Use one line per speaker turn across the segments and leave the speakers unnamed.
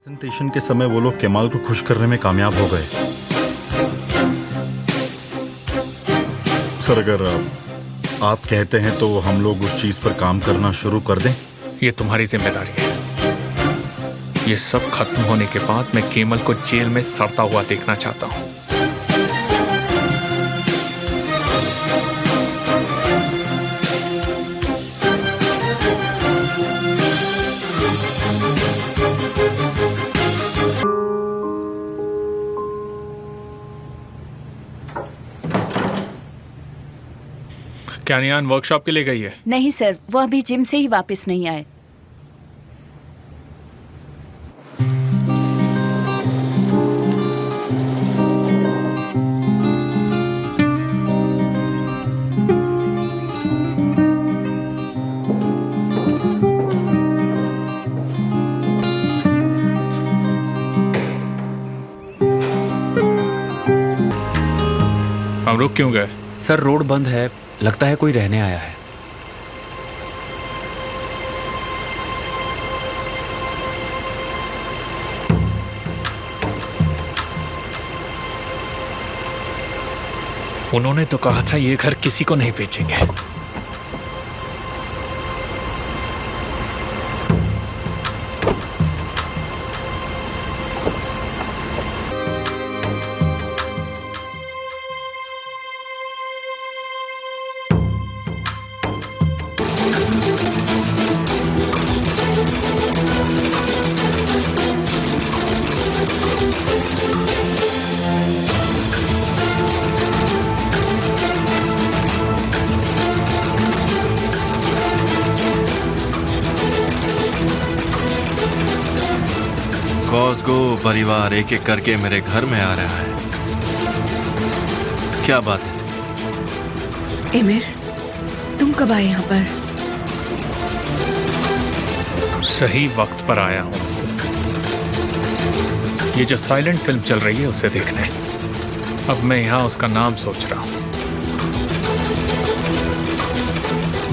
Presentation के समय वो लोग केमाल को खुश करने में कामयाब हो गए। सर, अगर आप कहते हैं तो हम लोग उस चीज पर काम करना शुरू कर दें।
ये तुम्हारी जिम्मेदारी है। ये सब खत्म होने के बाद मैं केमल को जेल में सड़ता हुआ देखना चाहता हूँ। क्या नियान वर्कशॉप के लिए गई है?
नहीं सर, वो अभी जिम से ही वापस नहीं आए।
हम रुक क्यों गए?
सर, रोड बंद है, लगता है कोई रहने आया है।
उन्होंने तो कहा था ये घर किसी को नहीं बेचेंगे।
कॉस्को परिवार एक एक करके मेरे घर में आ रहा है। क्या बात है?
एमिर, तुम कब आए यहाँ पर?
सही वक्त पर आया हूँ। ये जो साइलेंट फिल्म चल रही है उसे देखने। अब मैं यहाँ उसका नाम सोच रहा हूँ।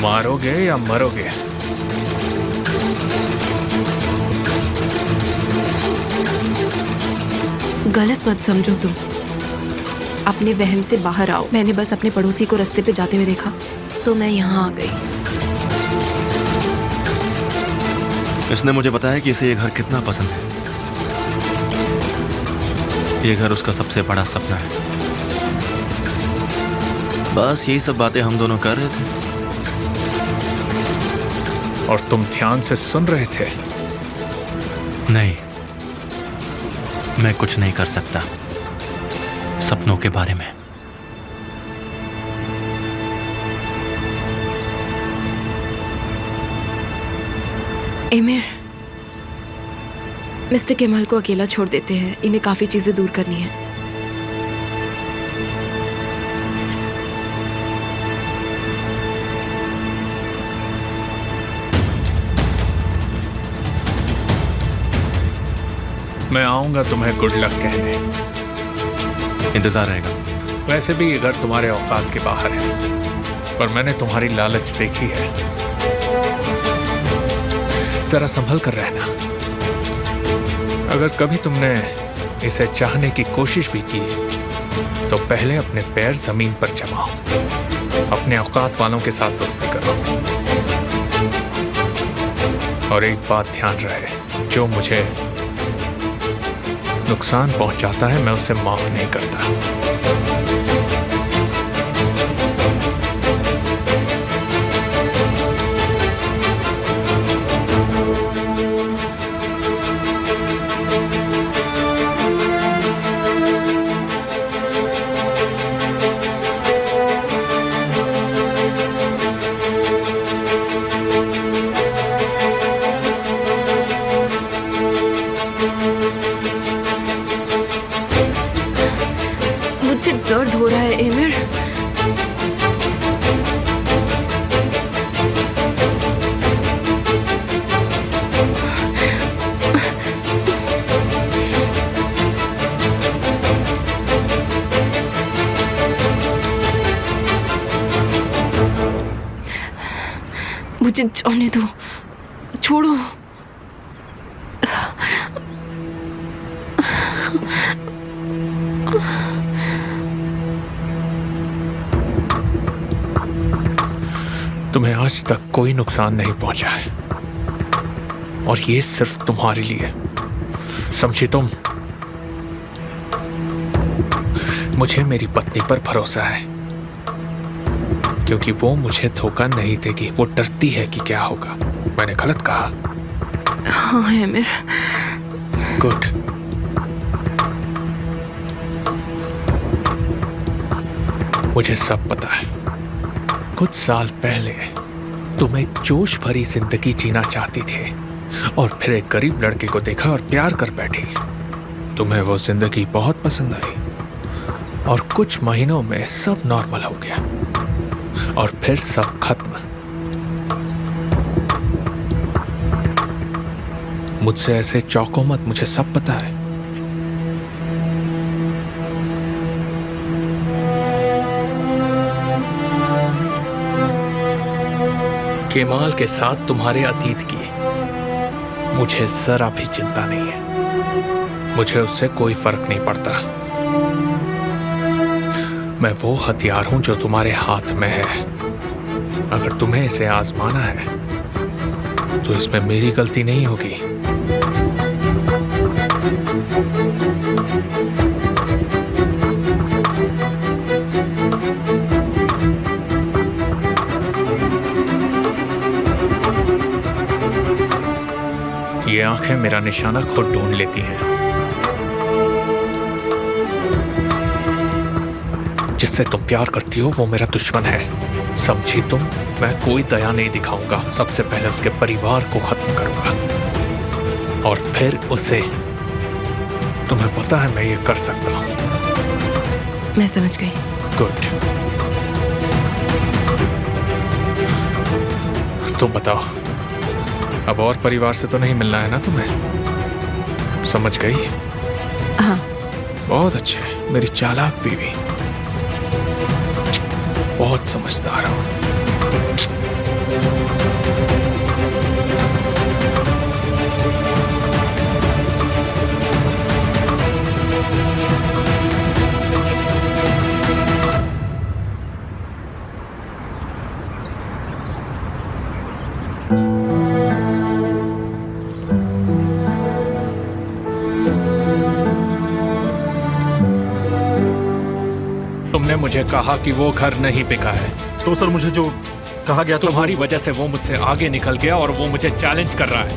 मारोगे या मरोगे?
गलत मत समझो तुम। अपने वहम से बाहर आओ। मैंने बस अपने पड़ोसी को रास्ते पे जाते हुए देखा तो मैं यहाँ आ गई।
इसने मुझे बताया कि इसे ये घर कितना पसंद है। ये घर उसका सबसे बड़ा सपना है। बस यही सब बातें हम दोनों कर रहे थे।
और तुम ध्यान से सुन रहे थे?
नहीं, मैं कुछ नहीं कर सकता सपनों के बारे में।
एमिर, मिस्टर केमाल को अकेला छोड़ देते हैं। इन्हें काफी चीजें दूर करनी है।
मैं आऊंगा तुम्हें गुड लक कहने।
इंतजार रहेगा।
वैसे भी ये घर तुम्हारे औकात के बाहर है, पर मैंने तुम्हारी लालच देखी है। जरा संभल कर रहना। अगर कभी तुमने इसे चाहने की कोशिश भी की तो पहले अपने पैर जमीन पर जमाओ। अपने औकात वालों के साथ दोस्ती करो। और एक बात ध्यान रहे, जो मुझे नुकसान पहुंचाता है मैं उसे माफ नहीं करता।
मुझे दर्द हो रहा है एमिर। मुझे जाने दो, छोड़ो।
तुम्हें आज तक कोई नुकसान नहीं पहुंचा है और ये सिर्फ तुम्हारे लिए। समझी तुम? मुझे मेरी पत्नी पर भरोसा है क्योंकि वो मुझे धोखा नहीं देगी। वो डरती है कि क्या होगा। मैंने गलत कहा?
हाँ है मेर।
गुड। मुझे सब पता है। कुछ साल पहले तुम एक जोश भरी जिंदगी जीना चाहती थी और फिर एक गरीब लड़के को देखा और प्यार कर बैठी। तुम्हें वो जिंदगी बहुत पसंद आई और कुछ महीनों में सब नॉर्मल हो गया और फिर सब खत्म। मुझसे ऐसे चौंको मत, मुझे सब पता है। केमाल के साथ तुम्हारे अतीत की मुझे जरा भी चिंता नहीं है। मुझे उससे कोई फर्क नहीं पड़ता। मैं वो हथियार हूं जो तुम्हारे हाथ में है। अगर तुम्हें इसे आजमाना है तो इसमें मेरी गलती नहीं होगी। ये आंखें मेरा निशाना खुद ढूंढ लेती हैं। जिससे तुम प्यार करती हो वो मेरा दुश्मन है, समझी तुम? मैं कोई दया नहीं दिखाऊंगा। सबसे पहले उसके परिवार को खत्म करूंगा और फिर उसे। तुम्हें पता है मैं ये कर सकता हूं।
मैं समझ गई।
गुड। तो बताओ, अब और परिवार से तो नहीं मिलना है ना तुम्हें? समझ गई?
हाँ।
बहुत अच्छे, मेरी चालाक बीवी। बहुत समझदार हो। तुमने मुझे कहा कि वो घर नहीं बिका है।
तो सर मुझे जो कहा गया था
तुम्हारी वजह से वो मुझसे आगे निकल गया और वो मुझे चैलेंज कर रहा है।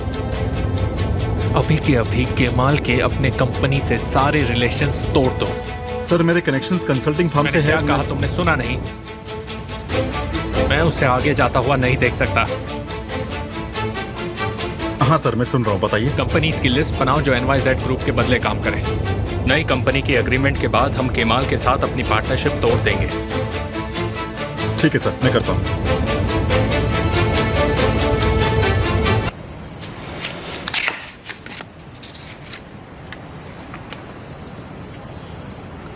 अभी के अभी केमाल के अपने कंपनी से सारे रिलेशंस तोड़ दो।
सर मेरे कनेक्शंस कंसल्टिंग फर्म से
मैंने
है।
क्या कहा तुमने सुना नहीं? मैं उसे आगे जाता हुआ नहीं देख सकता।
हाँ सर मैं सुन रहा हूँ, बताइए।
कंपनीज की लिस्ट बनाओ जो NYZ ग्रुप के बदले काम करें। नई कंपनी की एग्रीमेंट के बाद हम केमाल के साथ अपनी पार्टनरशिप तोड़ देंगे।
ठीक है सर, मैं करता हूँ।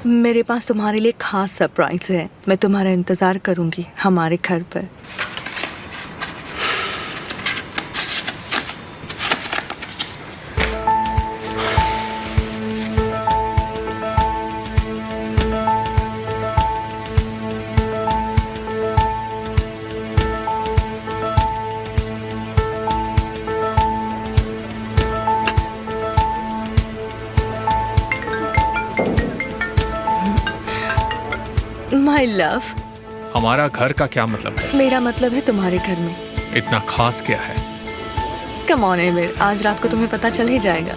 मेरे पास तुम्हारे लिए खास सरप्राइज है। मैं तुम्हारा इंतजार करूंगी हमारे घर पर। माय लव,
हमारा घर का क्या मतलब है?
मेरा मतलब है तुम्हारे घर में।
इतना खास क्या है?
कम ऑन एमिर, आज रात को तुम्हें पता चल ही जाएगा।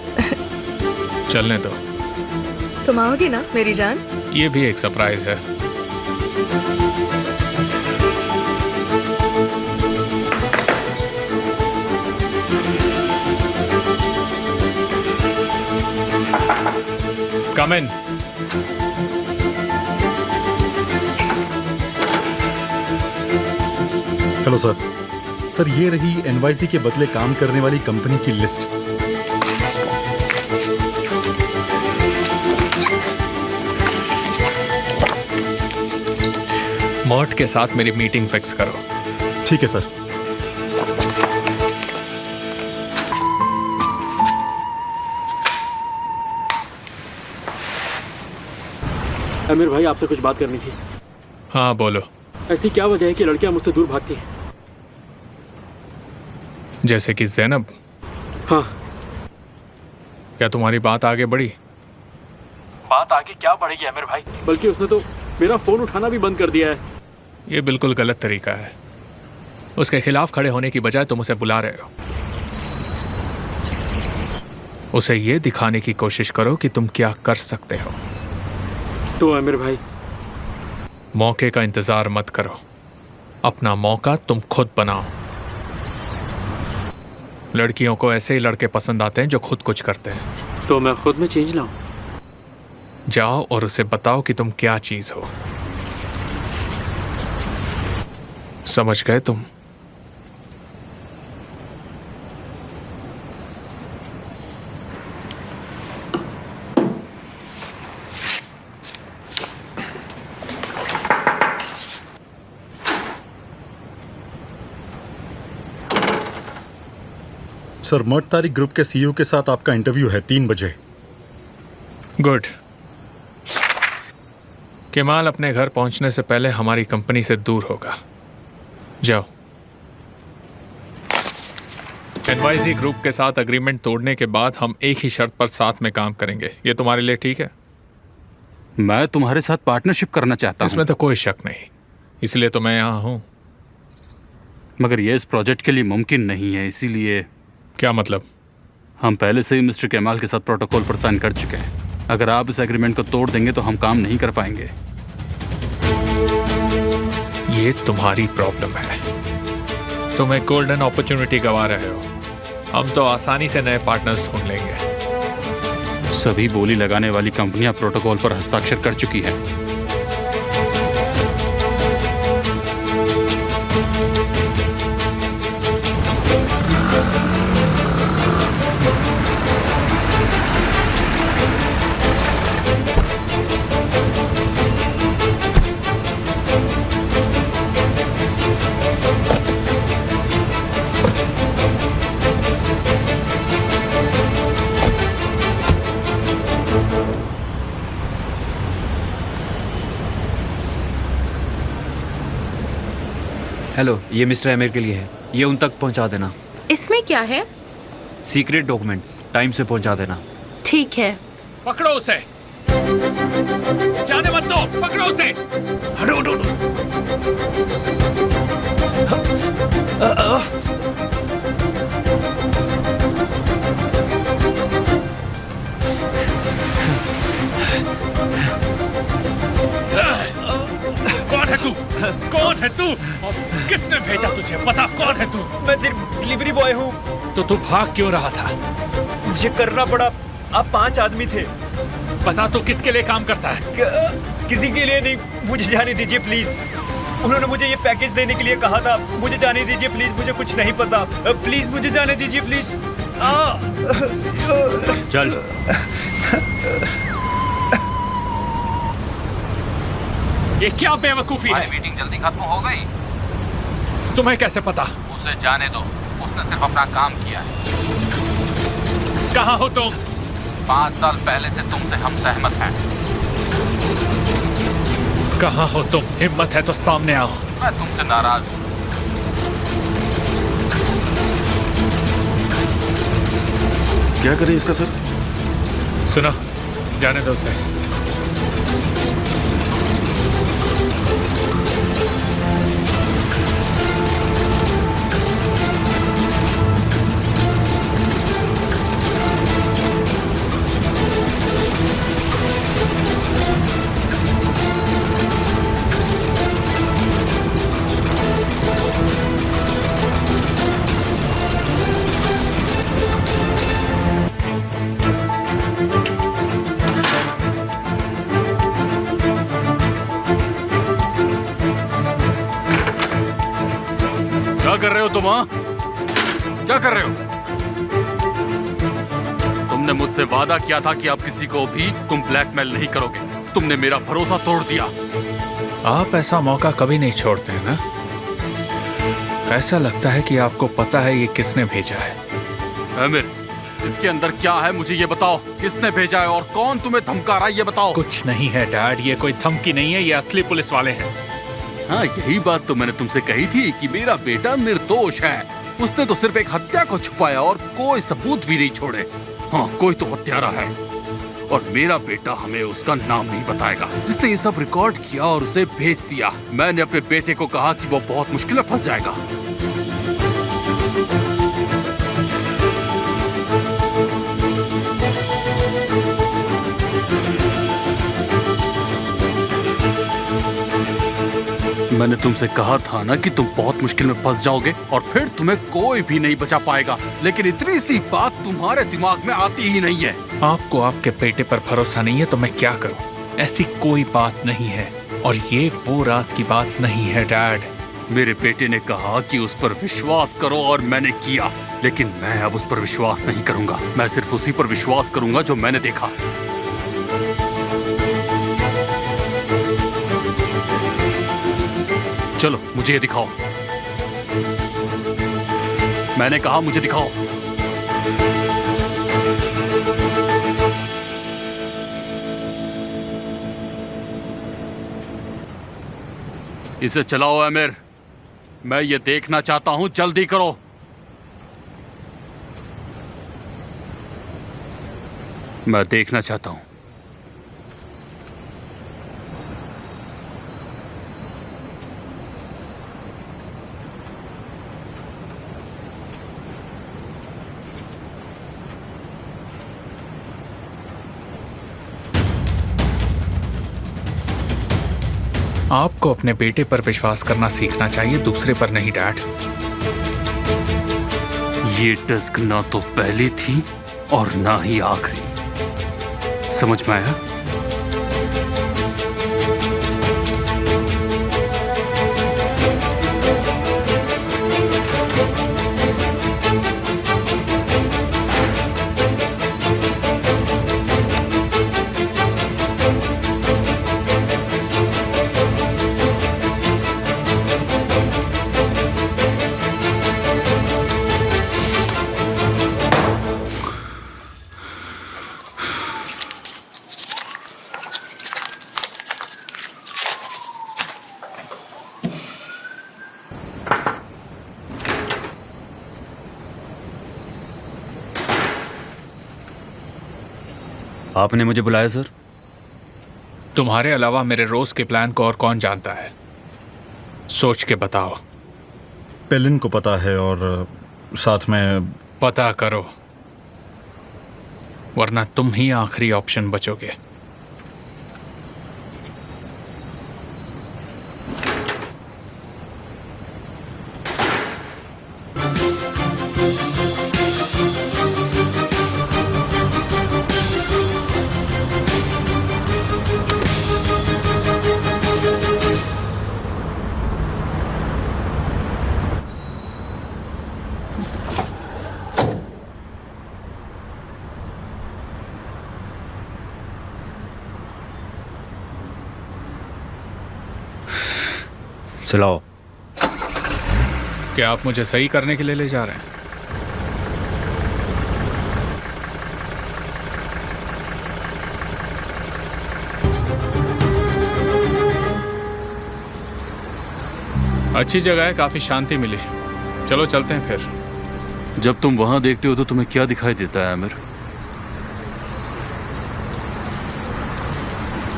चलने दो।
तुम आओगी ना मेरी जान?
ये भी एक सरप्राइज है। Come in.
Hello sir. Sir ये रही NYC के बदले काम करने वाली कंपनी की लिस्ट।
मर्ट के साथ मेरी मीटिंग फिक्स करो।
ठीक है सर।
आमिर भाई, आपसे कुछ बात करनी थी।
हाँ बोलो।
ऐसी क्या वजह है कि लड़कियां मुझसे दूर भागती हैं?
जैसे कि ज़ैनब।
हाँ।
क्या तुम्हारी बात आगे बढ़ी?
बात आगे क्या बढ़ेगी आमिर भाई, बल्कि उसने तो मेरा फोन उठाना भी बंद कर दिया है।
ये बिल्कुल गलत तरीका है। उसके खिलाफ खड़े होने की बजाय तुम उसे बुला रहे हो। उसे ये दिखाने की कोशिश करो कि तुम क्या कर सकते हो।
तो आमिर भाई,
मौके का इंतजार मत करो, अपना मौका तुम खुद बनाओ। लड़कियों को ऐसे ही लड़के पसंद आते हैं जो खुद कुछ करते हैं।
तो मैं खुद में चेंज लाऊं?
जाओ और उसे बताओ कि तुम क्या चीज हो। समझ गए तुम?
सर, मर्ड तारिक ग्रुप के सीईओ के साथ आपका इंटरव्यू है 3 बजे।
गुड। केमाल अपने घर पहुंचने से पहले हमारी कंपनी से दूर होगा। जाओ। एनवाईजी ग्रुप के साथ अग्रीमेंट तोड़ने के बाद हम एक ही शर्त पर साथ में काम करेंगे। ये तुम्हारे लिए ठीक है?
मैं तुम्हारे साथ पार्टनरशिप करना चाहता हूं।
इसमें तो कोई शक नहीं, इसलिए तो मैं यहाँ हूँ।
मगर ये इस प्रोजेक्ट के लिए मुमकिन नहीं है, इसीलिए।
क्या मतलब?
हम पहले से ही मिस्टर केमाल के साथ प्रोटोकॉल पर साइन कर चुके हैं। अगर आप इस एग्रीमेंट को तोड़ देंगे तो हम काम नहीं कर पाएंगे।
ये तुम्हारी प्रॉब्लम है। तुम एक गोल्डन अपॉर्चुनिटी गंवा रहे हो। हम तो आसानी से नए पार्टनर्स ढूंढ लेंगे।
सभी बोली लगाने वाली कंपनियां प्रोटोकॉल पर हस्ताक्षर कर चुकी हैं।
हेलो, ये मिस्टर आमिर के लिए है। ये उन तक पहुंचा देना।
इसमें क्या है?
सीक्रेट डॉक्यूमेंट्स, टाइम से पहुंचा देना।
ठीक है।
पकड़ो उसे। जाने मत दो। पकड़ो उसे।
हटो हटो
कौन है तू? कौन है तू? और किसने भेजा तुझे? पता कौन है तू?
मैं सिर्फ डिलीवरी बॉय हूँ।
तो तू भाग क्यों रहा था?
मुझे करना पड़ा। आप 5 आदमी थे।
पता तो किसके लिए काम करता है?
किसी के लिए नहीं। मुझे जाने दीजिए प्लीज। उन्होंने मुझे ये पैकेज देने के लिए कहा था। मुझे जाने दीजिए प्लीज, मुझे कुछ नहीं पता। प्लीज मुझे जाने दीजिए प्लीज। चल।
ये क्या बेवकूफी है?
मीटिंग जल्दी खत्म हो गई।
तुम्हें कैसे पता?
उसे जाने दो, उसने सिर्फ अपना काम किया है।
कहाँ हो तुम?
5 साल पहले से तुमसे हम सहमत हैं।
कहाँ हो तुम? हिम्मत है तो सामने आओ।
मैं तुमसे नाराज हूँ।
क्या करें इसका सर?
सुनो, जाने दो उसे।
क्या कर रहे हो तुम? हाँ, क्या कर रहे हो? तुमने मुझसे वादा किया था कि अब किसी को भी तुम ब्लैकमेल नहीं करोगे। तुमने मेरा भरोसा तोड़ दिया।
आप ऐसा मौका कभी नहीं छोड़ते हैं ना? ऐसा लगता है कि आपको पता है ये किसने भेजा है।
आमिर, इसके अंदर क्या है मुझे ये बताओ। किसने भेजा है और कौन तुम्हें धमका रहा है ये बताओ।
कुछ नहीं है डैड, ये कोई धमकी नहीं है, ये असली पुलिस वाले हैं।
हाँ, यही बात तो मैंने तुमसे कही थी कि मेरा बेटा निर्दोष है। उसने तो सिर्फ एक हत्या को छुपाया और कोई सबूत भी नहीं छोड़े। हाँ, कोई तो हत्यारा है और मेरा बेटा हमें उसका नाम नहीं बताएगा जिसने ये सब रिकॉर्ड किया और उसे भेज दिया। मैंने अपने बेटे को कहा कि वो बहुत मुश्किल में फंस जाएगा। मैंने तुमसे कहा था ना कि तुम बहुत मुश्किल में फंस जाओगे और फिर तुम्हें कोई भी नहीं बचा पाएगा, लेकिन इतनी सी बात तुम्हारे दिमाग में आती ही नहीं है।
आपको आपके बेटे पर भरोसा नहीं है तो मैं क्या करूं? ऐसी कोई बात नहीं है और ये वो रात की बात नहीं है डैड।
मेरे बेटे ने कहा कि उस पर विश्वास करो और मैंने किया, लेकिन मैं अब उस पर विश्वास नहीं करूंगा। मैं सिर्फ उसी पर विश्वास करूंगा जो मैंने देखा। चलो मुझे ये दिखाओ। मैंने कहा मुझे दिखाओ। इसे चलाओ आमिर, मैं ये देखना चाहता हूं, जल्दी करो। मैं देखना चाहता हूं।
आपको अपने बेटे पर विश्वास करना सीखना चाहिए, दूसरे पर नहीं डैड।
ये डिस्क ना तो पहली थी और ना ही आखिरी। समझ में आया?
आपने मुझे बुलाया सर?
तुम्हारे अलावा मेरे रोज के प्लान को और कौन जानता है? सोच के बताओ।
पेलिन को पता है और साथ में
पता करो, वरना तुम ही आखिरी ऑप्शन बचोगे।
चलाओ।
क्या आप मुझे सही करने के लिए ले जा रहे हैं? अच्छी जगह है, काफी शांति मिली। चलो चलते हैं फिर।
जब तुम वहां देखते हो तो तुम्हें क्या दिखाई देता है आमिर?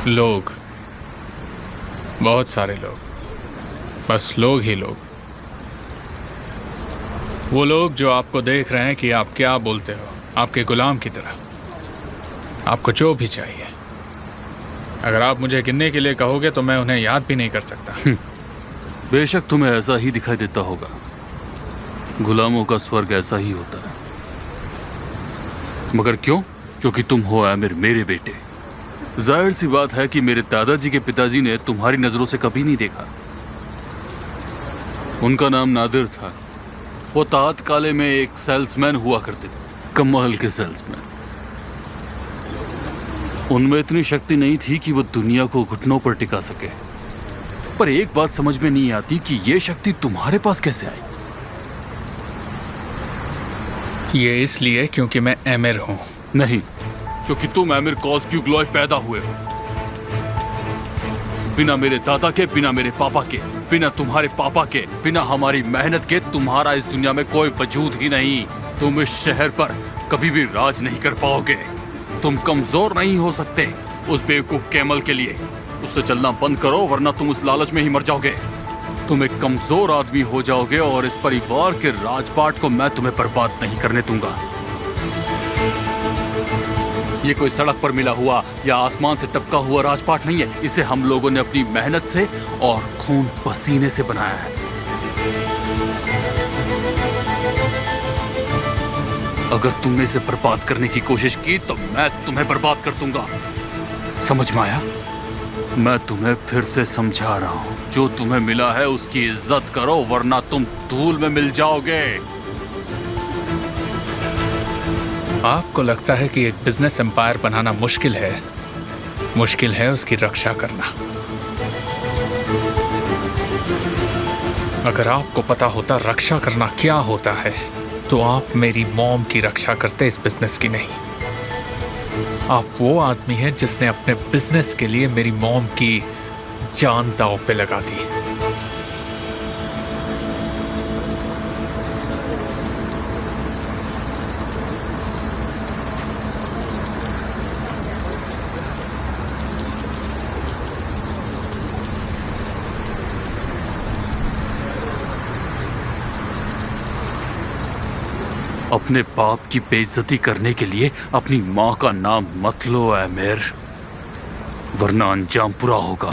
लोग, बहुत सारे लोग, बस लोग ही लोग। वो लोग जो आपको देख रहे हैं कि आप क्या बोलते हो, आपके गुलाम की तरह। आपको जो भी चाहिए, अगर आप मुझे गिनने के लिए कहोगे तो मैं उन्हें याद भी नहीं कर सकता।
बेशक तुम्हें ऐसा ही दिखाई देता होगा। गुलामों का स्वर्ग ऐसा ही होता है। मगर क्यों? क्योंकि तुम हो आमिर, मेरे बेटे। जाहिर सी बात है कि मेरे दादाजी के पिताजी ने तुम्हारी नजरों से कभी नहीं देखा। उनका नाम नादिर था। वो ताहत काले में एक सेल्समैन हुआ करते थे, कमाल के सेल्समैन। उनमें इतनी शक्ति नहीं थी कि वो दुनिया को घुटनों पर टिका सके। पर एक बात समझ में नहीं आती कि ये शक्ति तुम्हारे पास कैसे आई?
ये इसलिए क्योंकि मैं एमिर हूँ।
नहीं, क्योंकि तुम एमिर कॉज़ग्यू पैदा हुए हो। बिना मेरे दादा के, बिना मेरे पापा के, बिना तुम्हारे पापा के, बिना हमारी मेहनत के तुम्हारा इस दुनिया में कोई वजूद ही नहीं। तुम इस शहर पर कभी भी राज नहीं कर पाओगे। तुम कमजोर नहीं हो सकते उस बेवकूफ कैमल के लिए। उससे चलना बंद करो वरना तुम उस लालच में ही मर जाओगे। तुम एक कमजोर आदमी हो जाओगे और इस परिवार के राजपाट को मैं तुम्हें बर्बाद नहीं करने दूंगा। ये कोई सड़क पर मिला हुआ या आसमान से टपका हुआ राजपाट नहीं है। इसे हम लोगों ने अपनी मेहनत से और खून पसीने से बनाया है। अगर तुमने इसे बर्बाद करने की कोशिश की तो मैं तुम्हें बर्बाद कर दूंगा। समझ में आया? मैं तुम्हें फिर से समझा रहा हूं, जो तुम्हें मिला है उसकी इज्जत करो वरना तुम धूल में मिल जाओगे।
आपको लगता है कि एक बिजनेस एम्पायर बनाना मुश्किल है उसकी रक्षा करना। अगर आपको पता होता रक्षा करना क्या होता है तो आप मेरी मॉम की रक्षा करते, इस बिजनेस की नहीं। आप वो आदमी हैं जिसने अपने बिजनेस के लिए मेरी मॉम की जान दांव पे लगा दी।
अपने बाप की बेइज्जती करने के लिए अपनी माँ का नाम मत लो एमिर, वरना अंजाम बुरा होगा।